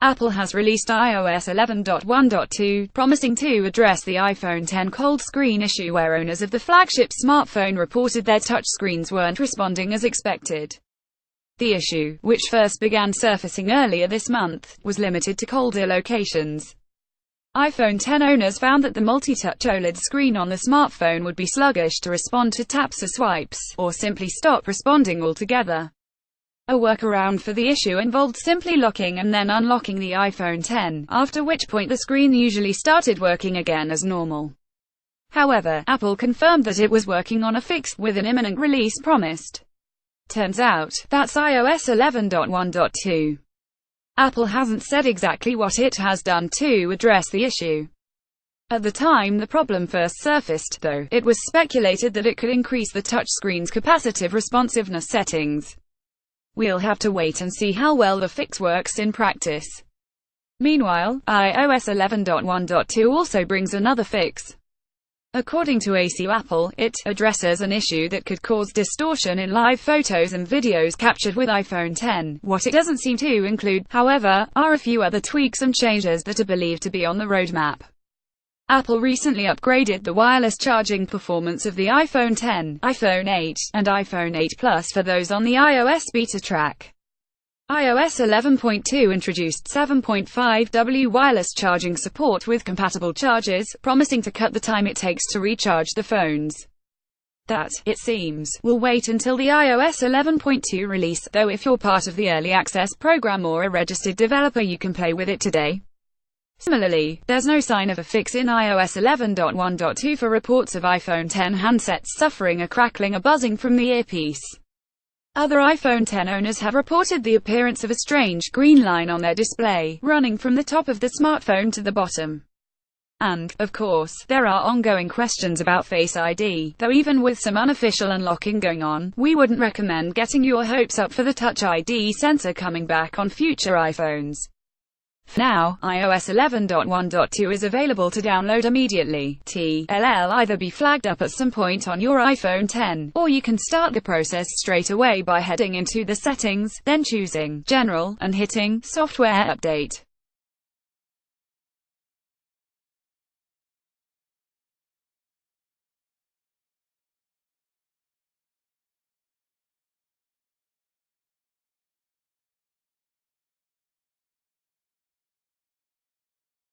Apple has released iOS 11.1.2, promising to address the iPhone X cold screen issue where owners of the flagship smartphone reported their touchscreens weren't responding as expected. The issue, which first began surfacing earlier this month, was limited to colder locations. iPhone X owners found that the multitouch OLED screen on the smartphone would be sluggish to respond to taps or swipes, or simply stop responding altogether. A workaround for the issue involved simply locking and then unlocking the iPhone X, after which point the screen usually started working again as normal. However, Apple confirmed that it was working on a fix, with an imminent release promised. Turns out, that's iOS 11.1.2. Apple hasn't said exactly what it has done to address the issue. At the time the problem first surfaced, though, it was speculated that it could increase the touchscreen's capacitive responsiveness settings. We'll have to wait and see how well the fix works in practice. Meanwhile, iOS 11.1.2 also brings another fix. According to Appl, it addresses an issue that could cause distortion in live photos and videos captured with iPhone X. What it doesn't seem to include, however, are a few other tweaks and changes that are believed to be on the roadmap. Apple recently upgraded the wireless charging performance of the iPhone X, iPhone 8, and iPhone 8 Plus for those on the iOS beta track. iOS 11.2 introduced 7.5W wireless charging support with compatible chargers, promising to cut the time it takes to recharge the phones. That, it seems, will wait until the iOS 11.2 release, though if you're part of the early access program or a registered developer you can play with it today. Similarly, there's no sign of a fix in iOS 11.1.2 for reports of iPhone X handsets suffering a crackling or buzzing from the earpiece. Other iPhone X owners have reported the appearance of a strange green line on their display, running from the top of the smartphone to the bottom. And, of course, there are ongoing questions about Face ID, though even with some unofficial unlocking going on, we wouldn't recommend getting your hopes up for the Touch ID sensor coming back on future iPhones. For now, iOS 11.1.2 is available to download immediately. It'll either be flagged up at some point on your iPhone X, or you can start the process straight away by heading into the settings, then choosing General, and hitting Software Update.